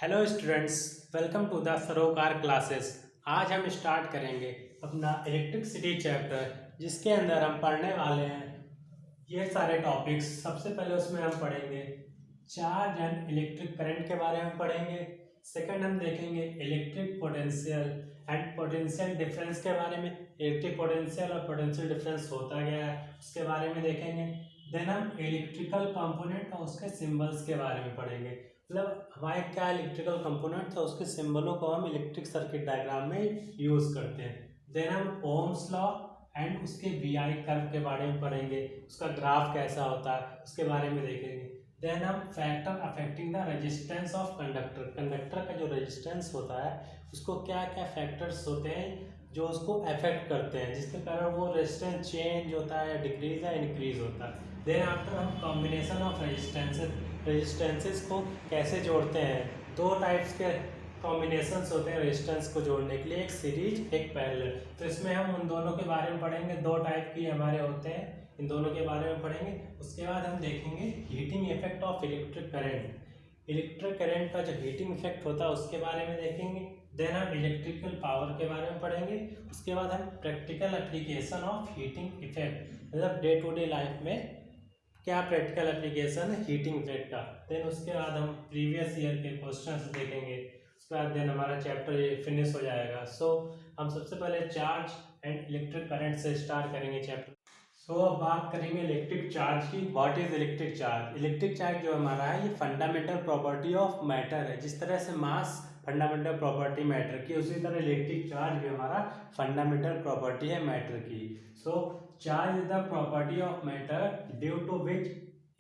Hello students, welcome to the Sarokar classes. आज हम start करेंगे अपना इलेक्ट्रिसिटी चैप्टर, जिसके अंदर हम पढ़ने वाले हैं ये सारे टॉपिक्स। सबसे पहले उसमें हम पढ़ेंगे चार्ज एंड इलेक्ट्रिक करंट के बारे में पढ़ेंगे। सेकंड हम देखेंगे electric potential and potential difference के बारे में। इलेक्ट्रिक पोटेंशियल और पोटेंशियल डिफरेंस होता क्या है उसके बारे में देखेंगे। देन हम इलेक्ट्रिकल कंपोनेंट और उसके सिंबल्स के बारे में पढ़ेंगे। मतलब हमारे क्या इलेक्ट्रिकल कंपोनेंट था, उसके सिंबलों को हम इलेक्ट्रिक सर्किट डायग्राम में यूज करते हैं। देन हम ओम्स लॉ एंड उसके वी आई कर्व के बारे में पढ़ेंगे, उसका ग्राफ कैसा होता है उसके बारे में देखेंगे। देन हम factor affecting the resistance of conductor, conductor का जो रेजिस्टेंस होता है उसको क्या क्या फैक्टर्स होते हैं जो उसको अफेक्ट करते हैं, जिसके कारण वो रेजिस्टेंस चेंज होता है, डिक्रीज या इंक्रीज होता है। देन आफ्टर हम कॉम्बिनेशन ऑफ रेजिस्टेंसेस को कैसे जोड़ते हैं। दो टाइप्स के कॉम्बिनेशंस होते हैं रेजिस्टेंस को जोड़ने के लिए, एक सीरीज एक पैरेलल। तो इसमें हम उन दोनों के बारे में पढ़ेंगे, दो टाइप की हमारे होते हैं, इन दोनों के बारे में पढ़ेंगे। उसके बाद हम देखेंगे heating effect of electric current, electric current का जो हीटिंग इफेक्ट होता है उसके बारे में देखेंगे। देन हम इलेक्ट्रिकल पावर के बारे में पढ़ेंगे। उसके बाद हम practical application of heating effect, मतलब डे टू डे लाइफ में क्या प्रैक्टिकल एप्लीकेशन है हीटिंग इफेक्ट का। देन उसके बाद हम प्रीवियस ईयर के क्वेश्चंस देखेंगे। उसके बाद देन हमारा चैप्टर ये फिनिश हो जाएगा। हम सबसे पहले चार्ज एंड इलेक्ट्रिक करंट से स्टार्ट करेंगे चैप्टर। अब बात करेंगे इलेक्ट्रिक चार्ज की। What is electric charge? Electric charge जो हमारा है ये फंडामेंटल प्रॉपर्टी ऑफ मैटर है। जिस तरह से मास फंडामेंटल प्रॉपर्टी मैटर की, उसी तरह इलेक्ट्रिक चार्ज भी हमारा फंडामेंटल प्रॉपर्टी है मैटर की। Charge is the property of matter due to which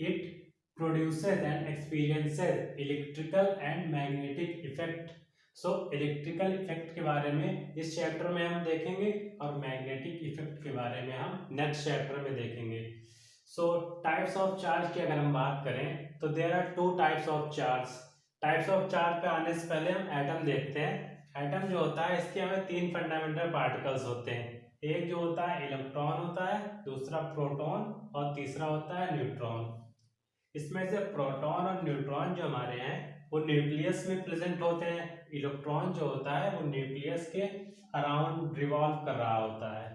it produces and experiences electrical and magnetic effect। Electrical effect के बारे में इस चैप्टर में हम देखेंगे और मैग्नेटिक इफेक्ट के बारे में हम नेक्स्ट चैप्टर में देखेंगे। टाइप्स ऑफ चार्ज की अगर हम बात करें तो there are two types of charge. Types of charge पे आने से पहले हम एटम देखते हैं। एटम जो होता है इसके हमें तीन फंडामेंटल पार्टिकल्स होते हैं। एक जो होता है इलेक्ट्रॉन होता है, दूसरा प्रोटॉन और तीसरा होता है न्यूट्रॉन। इसमें से प्रोटॉन और न्यूट्रॉन जो हमारे हैं वो न्यूक्लियस में प्रेजेंट होते हैं। इलेक्ट्रॉन जो होता है वो न्यूक्लियस के अराउंड रिवॉल्व कर रहा होता है।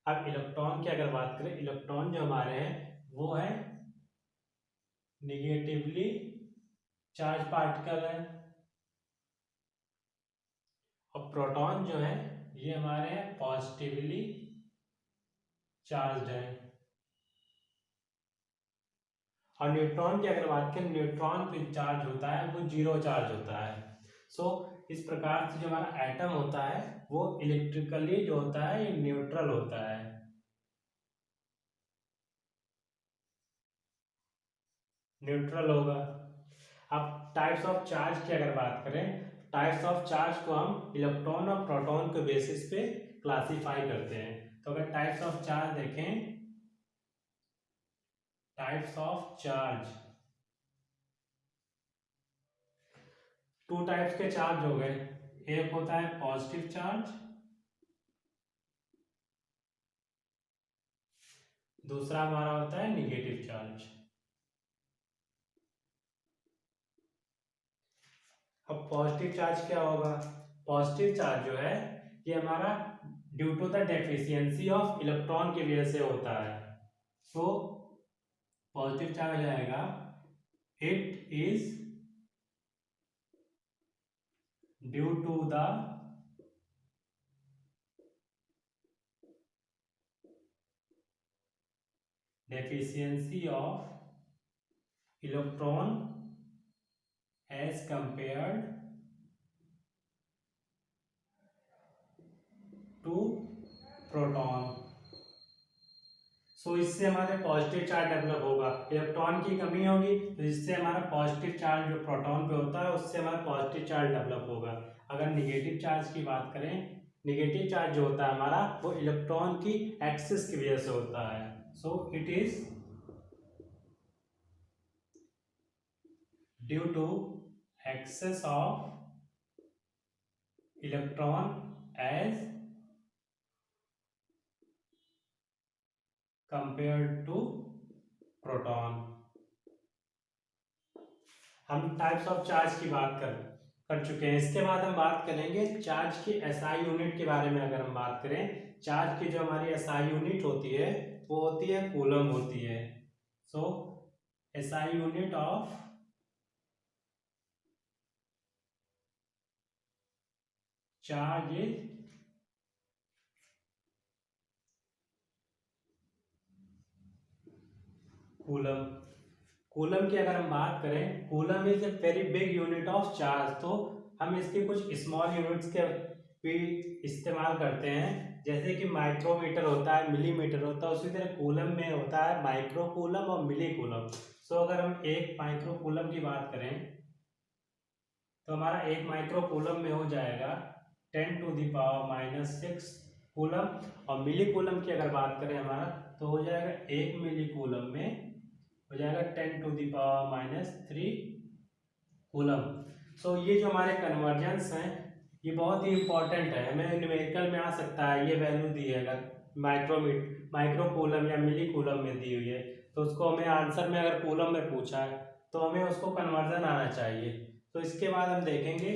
अब इलेक्ट्रॉन की अगर बात करें, इलेक्ट्रॉन जो हमारे हैं वो है निगेटिवली चार्ज पार्टिकल है, और प्रोटॉन जो है ये हमारे हैं पॉजिटिवली चार्ज है। और न्यूट्रॉन की अगर बात करें, न्यूट्रॉन पे चार्ज होता है वो जीरो चार्ज होता है। इस प्रकार से जो हमारा एटम होता है वो इलेक्ट्रिकली जो होता है ये न्यूट्रल होता है। न्यूट्रल होगा। अब टाइप्स ऑफ चार्ज की अगर बात करें, टाइप्स ऑफ चार्ज को हम इलेक्ट्रॉन और प्रोटॉन के बेसिस पे क्लासिफाई करते हैं। तो अगर टाइप्स ऑफ चार्ज देखें, types of charge two types के चार्ज हो गए। एक होता है पॉजिटिव चार्ज, दूसरा हमारा होता है निगेटिव चार्ज। अब पॉजिटिव चार्ज क्या होगा? पॉजिटिव चार्ज जो है ये हमारा due to the deficiency of electron की वजह से होता है। पॉजिटिव चार्ज आएगा it is due to the deficiency of electron as compared to proton। इससे हमारे पॉजिटिव चार्ज डेवलप होगा। इलेक्ट्रॉन की कमी होगी तो जिससे हमारा पॉजिटिव चार्ज जो प्रोटॉन पे होता है उससे हमारा पॉजिटिव चार्ज डेवलप होगा। अगर निगेटिव चार्ज की बात करें, निगेटिव चार्ज जो होता है हमारा वो इलेक्ट्रॉन की एक्सिस की वजह से होता है। It is due to excess of electron as compared to proton. हम टाइप्स ऑफ चार्ज की बात कर चुके हैं। इसके बाद हम बात करेंगे चार्ज की एसआई यूनिट के बारे में। अगर हम बात करें चार्ज की जो हमारी एसआई यूनिट होती है वो होती है कूलम होती है। So SI unit of charge is coulomb. Coulomb की अगर हम बात करें, coulomb is a very big unit of charge. तो हम इसके कुछ स्मॉल यूनिट्स के भी इस्तेमाल करते हैं, जैसे कि माइक्रोमीटर होता है, मिलीमीटर होता है, उसी तरह कूलम में होता है माइक्रो कूलम और मिली कूलम। सो अगर हम एक माइक्रो कूलम की बात करें तो हमारा एक माइक्रो कूलम में हो जाएगा 10⁻⁻6 कूलम, और मिली कूलम की अगर बात करें हमारा तो हो जाएगा एक मिली कूलम में हो जाएगा 10⁻³ कूलम। सो ये जो हमारे कन्वर्जन्स हैं ये बहुत ही इंपॉर्टेंट है, हमें न्यूमेरिकल में आ सकता है। ये वैल्यू दी है अगर माइक्रो कूलम या मिली कूलम में दी हुई है तो उसको हमें आंसर में अगर कूलम में पूछा है तो हमें उसको कन्वर्जन आना चाहिए। तो इसके बाद हम देखेंगे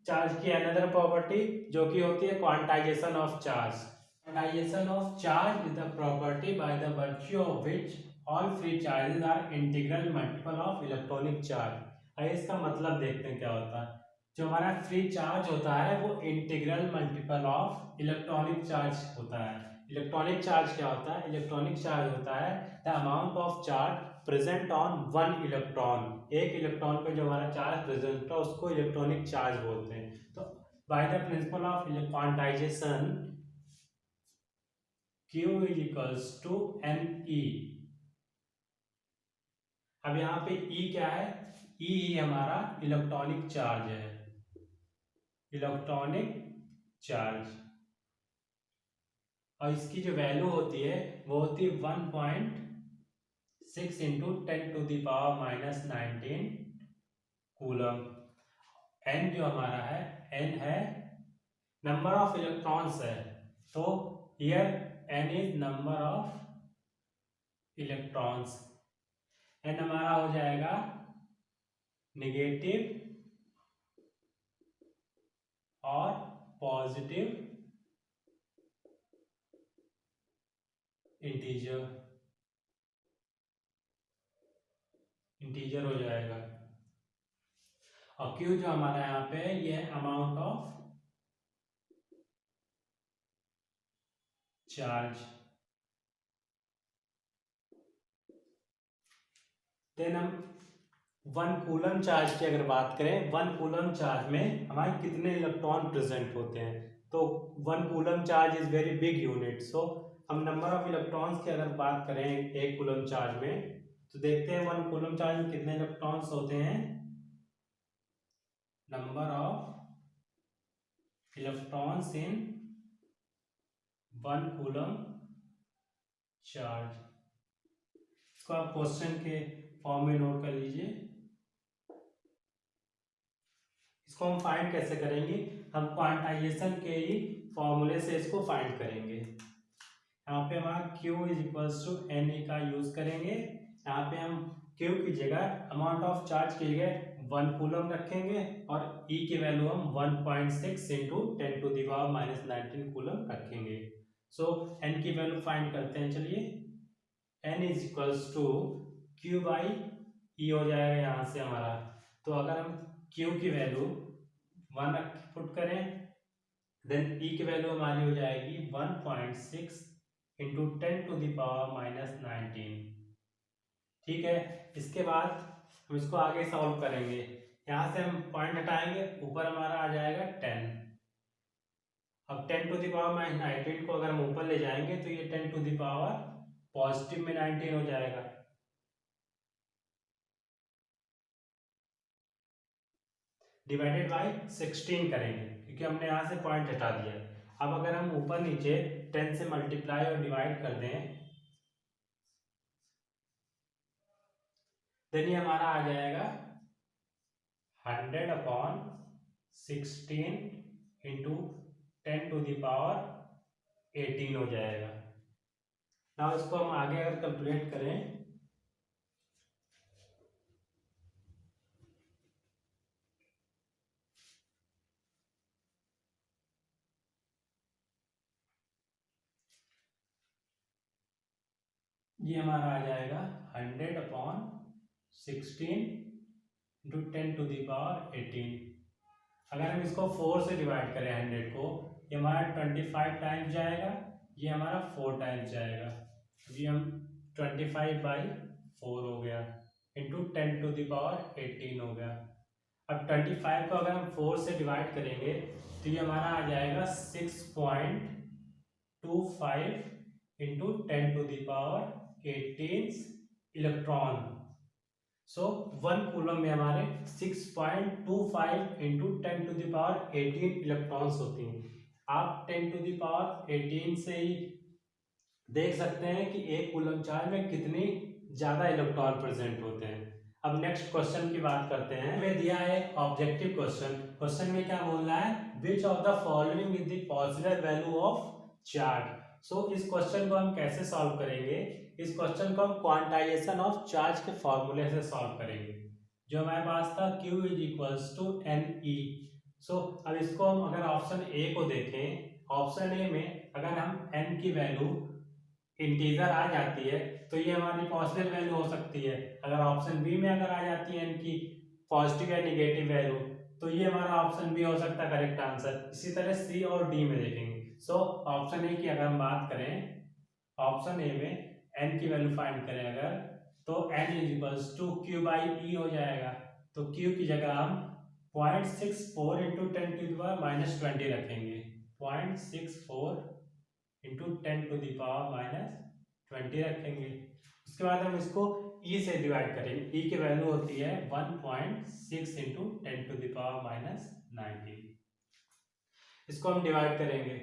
चार्ज की अनदर प्रॉपर्टी जो कि होती है quantization of charge. Quantization of charge is the property by the virtue of which all free charges are integral multiple of electronic charge. आइए इसका मतलब देखते हैं क्या होता है। जो हमारा फ्री चार्ज होता है वो integral multiple of electronic charge होता है। इलेक्ट्रॉनिक चार्ज क्या होता है? इलेक्ट्रॉनिक चार्ज होता है the amount of charge present on one electron. एक इलेक्ट्रॉन पे जो हमारा चार्ज प्रेजेंट है उसको इलेक्ट्रॉनिक चार्ज बोलते हैं। तो by the principle of quantization Q is equals to NE। अब यहाँ पे E क्या है? E ही हमारा इलेक्ट्रॉनिक चार्ज है, इलेक्ट्रॉनिक चार्ज। और इसकी जो वैल्यू होती है वो होती है 1.6 इंटू 10⁻⁻19 कूलम। N जो हमारा है, N है नंबर ऑफ इलेक्ट्रॉन्स है, तो here N is number of electrons. N हमारा हो जाएगा नेगेटिव और पॉजिटिव इंटीजर हो जाएगा। और Q जो हमारा यहाँ पे है ये है अमाउंट ऑफ चार्ज। देन हम वन कूलम चार्ज की अगर बात करें, वन कूलम चार्ज में हमारे कितने इलेक्ट्रॉन प्रेजेंट होते हैं। तो one coulomb charge is very big unit. So हम नंबर ऑफ इलेक्ट्रॉन्स की अगर बात करें एक कूलम चार्ज में तो देखते हैं वन कूलम चार्ज में कितने इलेक्ट्रॉन्स होते हैं। Number of electrons in one coulomb charge. इसको आप क्वेश्चन के फॉर्म में नोट कर लीजिए। इसको हम फाइंड कैसे करेंगे? हम क्वांटाइजेशन के ही फॉर्मूले से इसको फाइंड करेंगे। यहाँ पे हमारा Q is equals to NE का यूज करेंगे। यहाँ पे हम Q की जगह अमाउंट ऑफ चार्ज की जगह 1 कूलम रखेंगे और E की वैल्यू हम 1.6 इंटू 10⁻⁻19 कूलम रखेंगे। सो N की वैल्यू फाइंड करते हैं। चलिए N is equals to Q by E हो जाएगा यहाँ से हमारा। तो अगर हम Q की वैल्यू 1 पुट करें देन E की वैल्यू हमारी हो जाएगी 1.6 इंटू 10⁻⁻19। ठीक है, इसके बाद हम इसको आगे सॉल्व करेंगे। यहाँ से हम पॉइंट हटाएंगे, ऊपर हमारा आ जाएगा 10। अब 10⁻⁻19 को अगर हम ऊपर ले जाएंगे तो ये 10 पॉजिटिव में 19 हो जाएगा। डिवाइडेड बाई 16 करेंगे क्योंकि हमने यहाँ से पॉइंट हटा दिया। अब अगर हम ऊपर नीचे 10 से मल्टीप्लाई और डिवाइड कर दें देन ये हमारा आ जाएगा 100/16 इंटू 10⁻18 हो जाएगा। ना इसको हम आगे अगर कैलकुलेट करें ये हमारा आ जाएगा 100/16 इंटू 10⁻18। अगर हम इसको 4 से डिवाइड करें 100 को, ये हमारा 25 टाइम्स जाएगा, ये हमारा 4 टाइम्स जाएगा। अभी हम 25/4 हो गया इंटू 10⁻18 हो गया। अब 25 को अगर हम 4 से डिवाइड करेंगे तो ये हमारा आ जाएगा 6.25 इंटू 10⁻18 इलेक्ट्रॉन। सो 1 कूलम में हमारे 6.25 इंटू 10⁻18 इलेक्ट्रॉन्स होती हैं। आप 10⁻18 से ही देख सकते हैं कि एक कूलम चार्ज में कितनी ज्यादा इलेक्ट्रॉन प्रेजेंट होते हैं। अब नेक्स्ट क्वेश्चन की बात करते हैं। हमें दिया है ऑब्जेक्टिव क्वेश्चन में क्या बोल रहा है, which of the following is the positive value of charge. So इस क्वेश्चन को हम कैसे सॉल्व करेंगे, इस क्वेश्चन को हम क्वांटाइजेशन ऑफ चार्ज के फॉर्मूले से सॉल्व करेंगे। जो हमारे पास था Q = NE। सो अब इसको हम अगर ऑप्शन ए को देखें, ऑप्शन ए में अगर हम n की वैल्यू इंटीजर आ जाती है तो ये हमारी पॉजिटिव वैल्यू हो सकती है। अगर ऑप्शन बी में अगर आ जाती है n की पॉजिटिव या निगेटिव वैल्यू तो ये हमारा ऑप्शन बी हो सकता है करेक्ट आंसर। इसी तरह सी और डी में देखेंगे। सो ऑप्शन ए की अगर हम बात करें, ऑप्शन ए में n की वैल्यू फाइंड करें अगर, तो n = Q/E हो जाएगा। तो Q की जगह हम 0.64 इंटू 10⁻⁻20 रखेंगे। 0.64 इंटू 10⁻⁻20 रखेंगे। उसके बाद हम इसको E से डिवाइड करेंगे। E की वैल्यू होती है 1.6 इंटू 10⁻⁹। इसको हम डिवाइड करेंगे।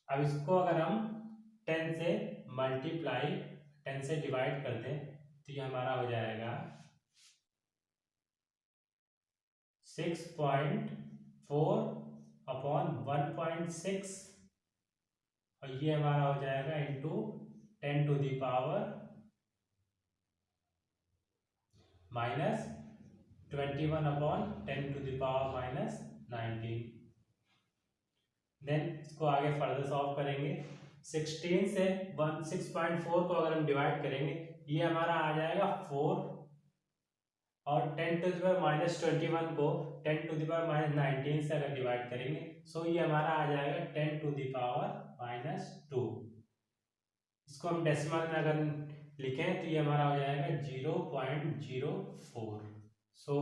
अब इसको अगर हम 10 से मल्टीप्लाई 10 से डिवाइड कर दें तो ये हमारा हो जाएगा 6.4/1.6 और ये हमारा हो जाएगा इंटू 10⁻⁻21/10⁻⁹। देन इसको आगे फर्दर सॉल्व करेंगे। 16 से 6.4 को अगर हम डिवाइड करेंगे ये हमारा आ जाएगा 4 और 10⁻⁻21 को 10⁻⁻19 से अगर डिवाइड करेंगे सो ये हमारा आ जाएगा 10⁻⁻2। इसको हम डेसिमल में अगर लिखें तो ये हमारा हो जाएगा 0.04। सो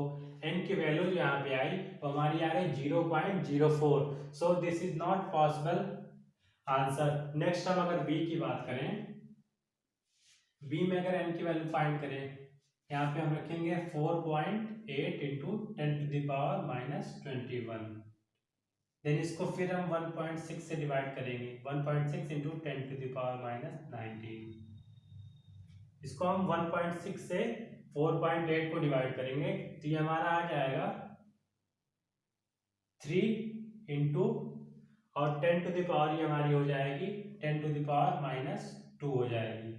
n की वैल्यू जो यहाँ पे आई वो हमारी आ गई 0.04। So this is not possible answer. Next हम अगर b की बात करें, b में अगर n की वैल्यू फाइंड करें, यहाँ पे हम रखेंगे 4.8 इंटू 10⁻⁻21। देन इसको फिर हम 1.6 से डिवाइड करेंगे। 1.6 इंटू 10⁻⁻19। इसको हम 1.6 से 4.8 को डिवाइड करेंगे तो ये हमारा आ जाएगा 3 इंटू और 10⁻, ये हमारी हो जाएगी 10⁻⁻2 हो जाएगी।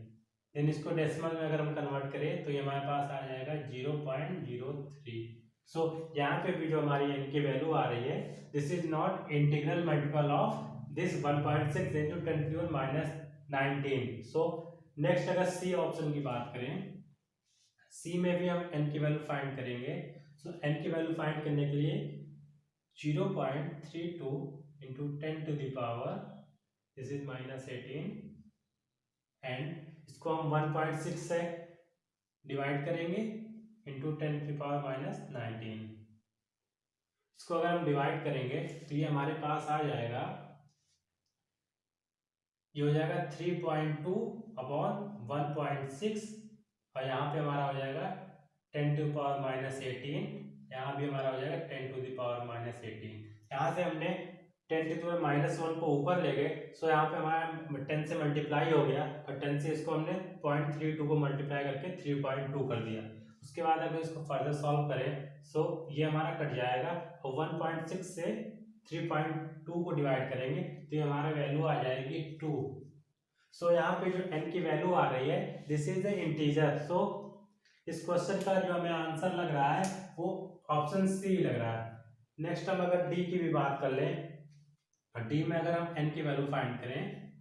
देन इसको डेसिमल में अगर हम कन्वर्ट करें तो ये हमारे पास आ जाएगा 0.03। सो यहाँ पे भी जो हमारी n की वैल्यू आ रही है, this is not integral multiple of this 1.6 into 10⁻⁻19। So next अगर सी ऑप्शन की बात करें, सी में भी हम n की वैल्यू फाइंड करेंगे। सो n की वैल्यू फाइंड करने के लिए 0.32 इंटू 10⁻, दिस इज -18 एंड इसको हम 1.6 से डिवाइड करेंगे इंटू 10⁻⁻19। इसको अगर हम डिवाइड करेंगे तो ये हमारे पास आ जाएगा, ये हो जाएगा 3.2/1.6 और यहाँ पे हमारा हो जाएगा 10⁻⁻18। यहाँ भी हमारा हो जाएगा 10⁻⁻18। यहाँ से हमने 10⁻⁻1 को ऊपर ले गए, सो यहाँ पे हमारा 10 से मल्टीप्लाई हो गया और 10 से इसको हमने 0.32 को मल्टीप्लाई करके 3.2 कर दिया। उसके बाद अगर इसको फर्दर सॉल्व करें सो ये हमारा कट जाएगा और 1.6 से 3.2 को डिवाइड करेंगे तो ये हमारा वैल्यू आ जाएगी 2। सो यहाँ पे जो n की वैल्यू आ रही है दिस इज ए इंटीजर। सो इस क्वेश्चन का जो हमें आंसर लग रहा है वो ऑप्शन सी लग रहा है। नेक्स्ट हम अगर डी की भी बात कर लें, डी में अगर हम n की वैल्यू फाइंड करें,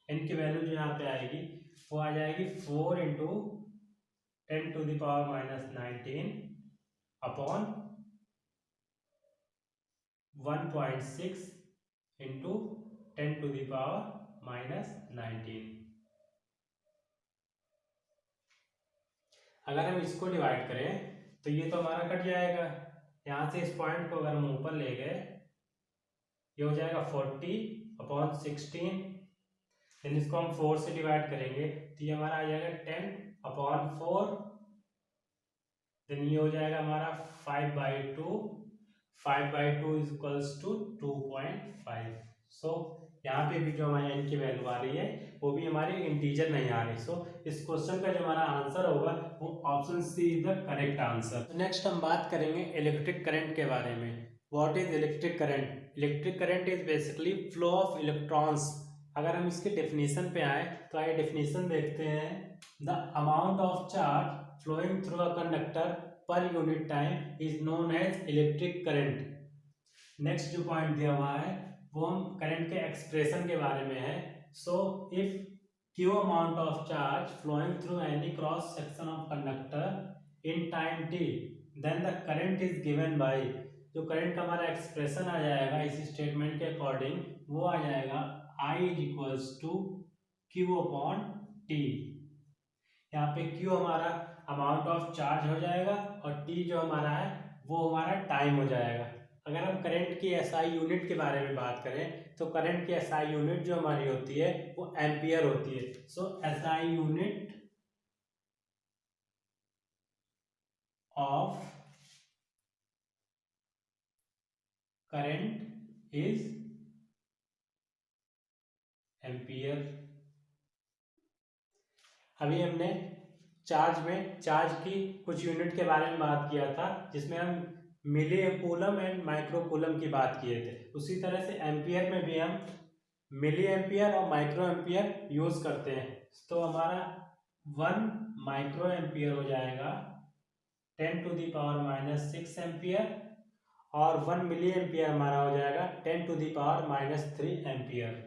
n की वैल्यू जो यहाँ पे आएगी वो आ जाएगी 4 × 10⁻⁻19 अपॉन 1.6 इंटू 10⁻⁻19। अगर हम इसको डिवाइड करें तो ये तो हमारा कट जाएगा। यहाँ से इस पॉइंट को अगर हम ऊपर ले गए, ये हो जाएगा 40/16। देन इसको हम 4 से डिवाइड करेंगे तो ये हमारा आ जाएगा 10/4। देन ये हो जाएगा हमारा 5/2। 5/2 इज इक्वल्स टू 2.5। सो यहाँ पे भी जो हमारी n की वैल्यू आ रही है वो भी हमारी इंटीजर नहीं आ रही। सो इस क्वेश्चन का जो हमारा आंसर होगा वो option C is the correct answer. Next हम बात करेंगे इलेक्ट्रिक करंट के बारे में। What is electric current? Electric current is basically flow of electrons. अगर हम इसके डेफिनेशन पे आए तो आइए डेफिनेशन देखते हैं। The amount of charge flowing through a conductor per unit time is known as electric current. Next जो पॉइंट दिया हुआ है वो हम करंट के एक्सप्रेशन के बारे में है। So if Q amount of charge flowing through any cross section of conductor in time t, then the current is given by, जो करंट का हमारा एक्सप्रेशन आ जाएगा इस स्टेटमेंट के अकॉर्डिंग वो आ जाएगा I is equals to Q upon t. यहाँ पे क्यू हमारा अमाउंट ऑफ चार्ज हो जाएगा और टी जो हमारा है वो हमारा टाइम हो जाएगा। अगर हम करंट की एसआई यूनिट के बारे में बात करें तो करंट की एसआई यूनिट जो हमारी होती है वो एम्पियर होती है। So SI unit of current is ampere. अभी हमने चार्ज की कुछ यूनिट के बारे में बात किया था जिसमें हम मिली कूलम एंड माइक्रो कूलम की बात किए थे। उसी तरह से एम्पियर में भी हम मिली एम्पियर और माइक्रो एम्पियर यूज करते हैं। तो हमारा 1 माइक्रो एम्पियर हो जाएगा 10⁻⁻6 एम्पियर और 1 मिली एम्पियर हमारा हो जाएगा 10⁻⁻3 एम्पियर।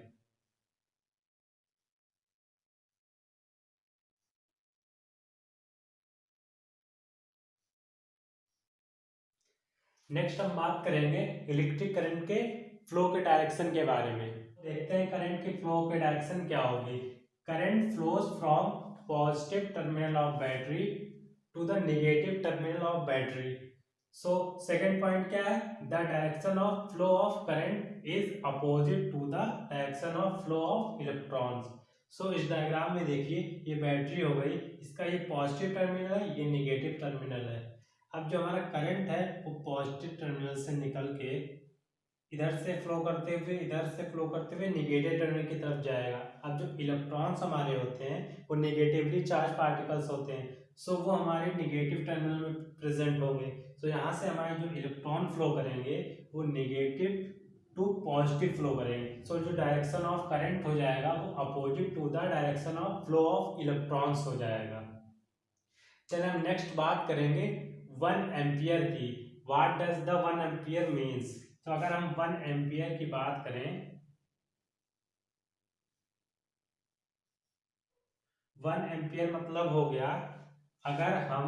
नेक्स्ट हम बात करेंगे इलेक्ट्रिक करंट के फ्लो के डायरेक्शन के बारे में। देखते हैं करंट की फ्लो के डायरेक्शन क्या होगी। Current flows from positive terminal of battery to the negative terminal of battery. So second point क्या है? The direction of flow of current is opposite to the direction of flow of electrons. So इस diagram में देखिए ये battery हो गई, इसका ये पॉजिटिव टर्मिनल है, ये नेगेटिव टर्मिनल है। अब जो हमारा करंट है वो पॉजिटिव टर्मिनल से निकल के इधर से फ्लो करते हुए नेगेटिव टर्मिनल की तरफ जाएगा। अब जो इलेक्ट्रॉन्स हमारे होते हैं वो नेगेटिवली चार्ज पार्टिकल्स होते हैं। सो वो हमारे नेगेटिव टर्मिनल में प्रेजेंट होंगे। सो यहाँ से हमारे जो इलेक्ट्रॉन फ्लो करेंगे वो नेगेटिव टू पॉजिटिव फ्लो करेंगे। सो जो डायरेक्शन ऑफ करंट हो जाएगा वो opposite to the direction of flow of electrons हो जाएगा। चलिए हम नेक्स्ट बात करेंगे 1 एम्पियर की। What does the 1 ampere means? तो अगर हम 1 एम्पियर की बात करें, 1 एम्पियर मतलब हो गया अगर हम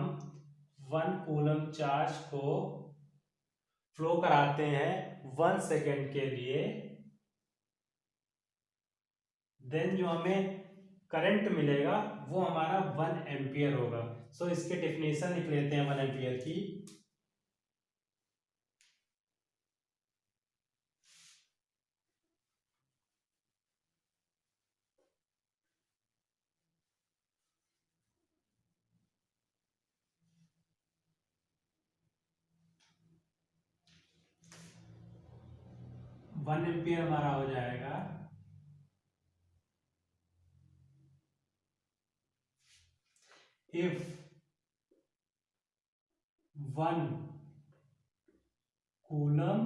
1 कूलम चार्ज को फ्लो कराते हैं 1 सेकेंड के लिए, देन जो हमें करंट मिलेगा वो हमारा 1 एम्पियर होगा। सो इसके डेफिनेशन लिख लेते हैं 1 एम्पियर की। वन एम्पियर हमारा हो जाएगा if 1 coulomb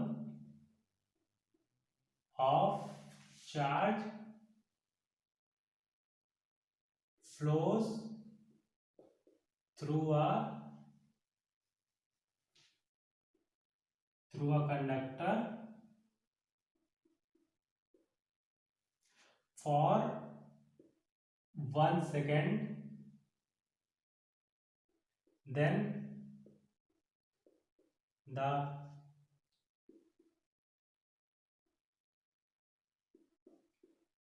of charge flows through a conductor for 1 second, then the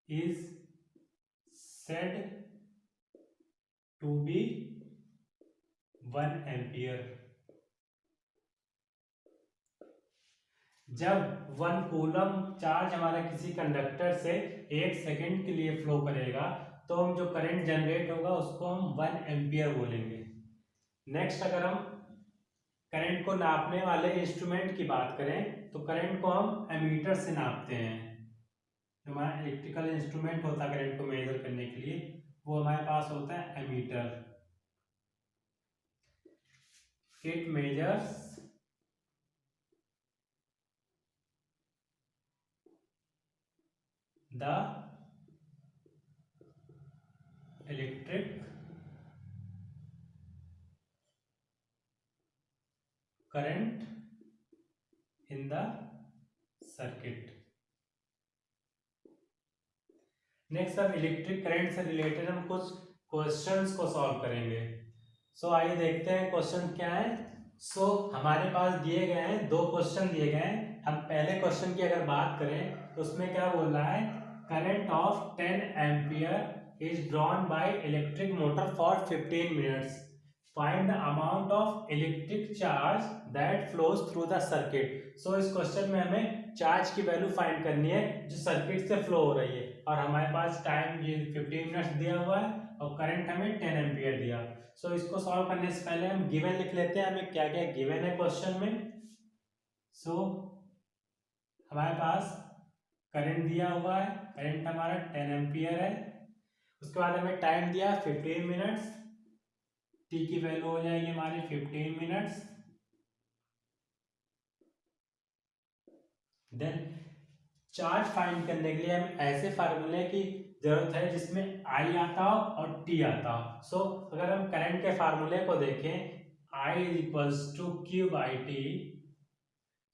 is said to be 1 ampere. जब 1 कूलम चार्ज हमारा किसी कंडक्टर से 1 सेकेंड के लिए फ्लो करेगा तो हम जो करंट जनरेट होगा उसको हम 1 एम्पियर बोलेंगे। नेक्स्ट अगर हम करंट को नापने वाले इंस्ट्रूमेंट की बात करें तो करंट को हम एमीटर से नापते हैं। जो हमारा इलेक्ट्रिकल इंस्ट्रूमेंट होता है करंट को मेजर करने के लिए वो हमारे पास होता है ammeter. It measures the electric current in the circuit. Next अब इलेक्ट्रिक करंट से रिलेटेड हम कुछ क्वेश्चंस को सॉल्व करेंगे। सो आइए देखते हैं क्वेश्चन क्या है। सो हमारे पास दिए गए हैं 2 क्वेश्चन दिए गए हैं। हम पहले क्वेश्चन की अगर बात करें तो उसमें क्या बोल रहा है, current of 10 ampere is drawn by electric motor for 15 minutes, find the amount of electric charge that flows through the circuit. So इस क्वेश्चन में हमें चार्ज की वैल्यू फाइंड करनी है जो सर्किट से फ्लो हो रही है और हमारे पास टाइम 15 मिनट्स दिया हुआ है और करंट हमें 10 एम्पियर दिया। सो इसको सॉल्व करने से पहले हम गिवन लिख लेते हैं, हमें क्या क्या गिवन है क्वेश्चन में। सो हमारे पास करंट दिया हुआ है, करंट हमारा 10 एम्पियर है। उसके बाद हमें टाइम दिया 15 मिनट्स, टी की वैल्यू हो जाएगी हमारी 15 मिनट्स। देन चार्ज फाइंड करने के लिए हम ऐसे फार्मूले की जरूरत है जिसमें आई आता हो और टी आता हो। सो अगर हम करंट के फार्मूले को देखें, I is equals to Q by T.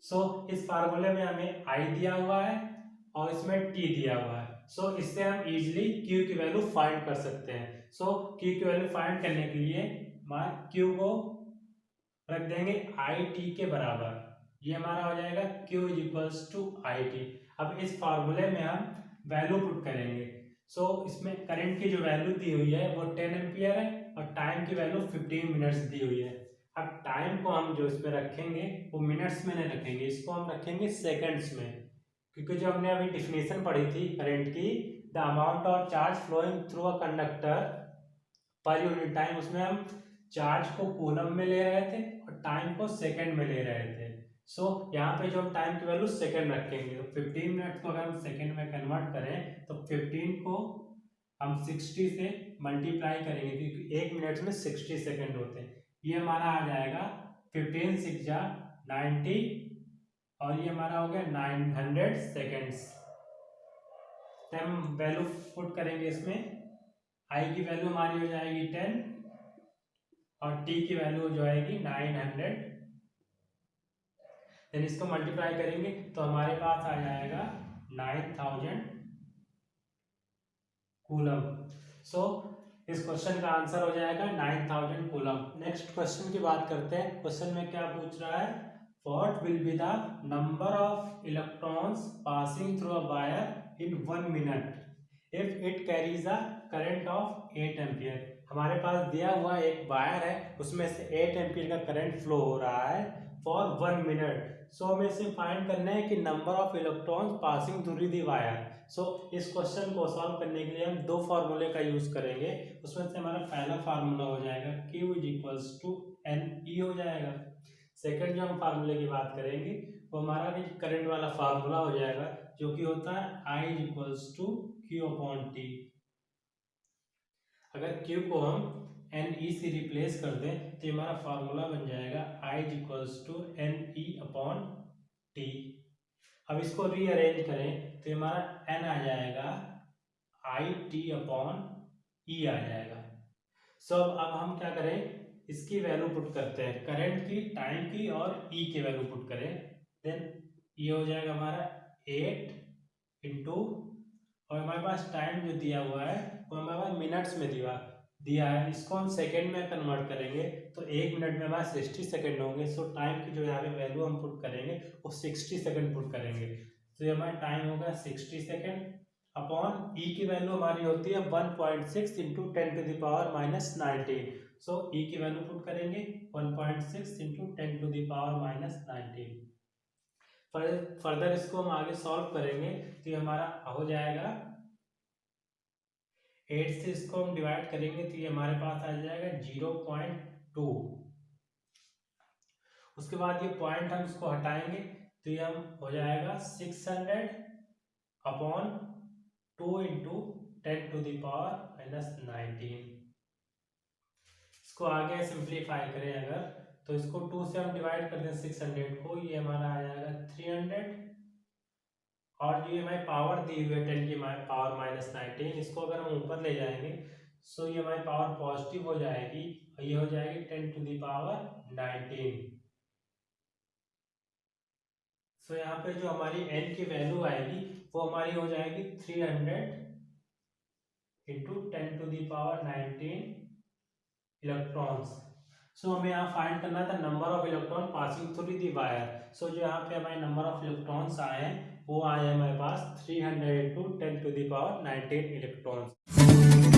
So इस फार्मूले में हमें I दिया हुआ है और इसमें T दिया हुआ है। सो इससे हम इजीली Q की वैल्यू फाइंड कर सकते हैं। सो Q की वैल्यू फाइंड करने के लिए Q को रख देंगे आई टी के बराबर, ये हमारा हो जाएगा Q is equals to I t. अब इस फार्मूले में हम वैल्यू पुट करेंगे। सो इसमें करंट की जो वैल्यू दी हुई है वो 10 एम्पियर है और टाइम की वैल्यू 15 मिनट्स दी हुई है। अब टाइम को हम जो इसमें रखेंगे वो मिनट्स में नहीं रखेंगे, इसको हम रखेंगे सेकंड्स में, क्योंकि जो हमने अभी डिफिनेशन पढ़ी थी करंट की, the amount of charge flowing through a conductor per unit time, उसमें हम चार्ज को कूलम में ले रहे थे और टाइम को सेकंड में ले रहे थे। सो यहाँ पे जो हम टाइम की वैल्यू सेकंड रखेंगे तो 15 मिनट को अगर हम सेकंड में कन्वर्ट करें तो 15 को हम 60 से मल्टीप्लाई करेंगे क्योंकि 1 मिनट में 60 सेकंड होते हैं। ये हमारा आ जाएगा 15 6 जा 90 और ये हमारा हो गया 900 सेकेंड्स। हम वैल्यू पुट करेंगे इसमें, आई की वैल्यू हमारी हो जाएगी 10 और टी की वैल्यू जो आएगी 900। देन इसको मल्टीप्लाई करेंगे तो हमारे पास आ जाएगा 9000 कूलम। सो इस क्वेश्चन का आंसर हो जाएगा 9000 कूलम। नेक्स्ट क्वेश्चन की बात करते हैं। क्वेश्चन में क्या पूछ रहा है, what will be the number of electrons passing through a wire in 1 minute if it carries a current of 8 ampere. हमारे पास दिया हुआ एक वायर है उसमें से 8 एम्पियर का करंट फ्लो हो रहा है फॉर 1 मिनट। सो हमें इसे फाइंड करना है कि number of electrons passing through the wire. So इस क्वेश्चन को सॉल्व करने के लिए हम 2 फार्मूले का यूज करेंगे। उसमें से हमारा पहला फार्मूला हो जाएगा Q is equals to N E हो जाएगा। सेकंड जो हम फार्मूले की बात करेंगे वो हमारा करंट वाला फार्मूला हो जाएगा जो कि होता है I is equals to Q upon t. अगर Q को हम एन ई से रिप्लेस कर दें तो हमारा फार्मूला बन जाएगा I is equals to N E upon t. अब इसको रीअरेंज करें तो हमारा n आ जाएगा आई टी अपॉन ई आ जाएगा। सो अब हम क्या करें, इसकी वैल्यू पुट करते हैं, करंट की, टाइम की और ई की वैल्यू पुट करें। देन ये हो जाएगा हमारा 8 इंटू और हमारे पास टाइम जो दिया हुआ है वो हमारे पास मिनट्स में दिया है। इसको हम सेकेंड में कन्वर्ट करेंगे तो 1 मिनट में हमारे 60 सेकेंड होंगे। सो टाइम की जो यहाँ पे वैल्यू हम पुट करेंगे वो 60 सेकेंड पुट करेंगे। तो ये हमारा टाइम होगा 60 सेकेंड अपॉन ई की वैल्यू हमारी होती है 1.6 इंटू 10⁻⁻19। सो ई की वैल्यू पुट करेंगे 1.6 इंटू 10⁻⁻19। फर्दर इसको हम आगे सॉल्व करेंगे तो ये हमारा हो जाएगा 8 से इसको हम डिवाइड करेंगे तो ये हमारे पास आ जाएगा 0.2। उसके बाद ये पॉइंट हम इसको हटाएंगे तो ये हम हो जाएगा 600 अपॉन 2 इंटू 10⁻⁻19। इसको आगे सिंप्लीफाई करें अगर तो इसको 2 से हम डिवाइड कर दें 600 को, ये हमारा आ जाएगा 300 और जो ये हमारी पावर दी हुई है 10⁻⁻19 इसको अगर हम ऊपर ले जाएंगे सो ये हमारी पावर पॉजिटिव हो जाएगी और ये हो जाएगी 10⁻19। सो यहाँ पे जो हमारी n की वैल्यू आएगी वो हमारी हो जाएगी 300 इंटू 10⁻19 इलेक्ट्रॉन्स। सो हमें यहाँ फाइंड करना था number of electron passing through the wire. So जो यहाँ पे हमारे नंबर ऑफ इलेक्ट्रॉन्स आए हैं वो आए हमारे पास 300 इंटू 10⁻19 इलेक्ट्रॉन्स।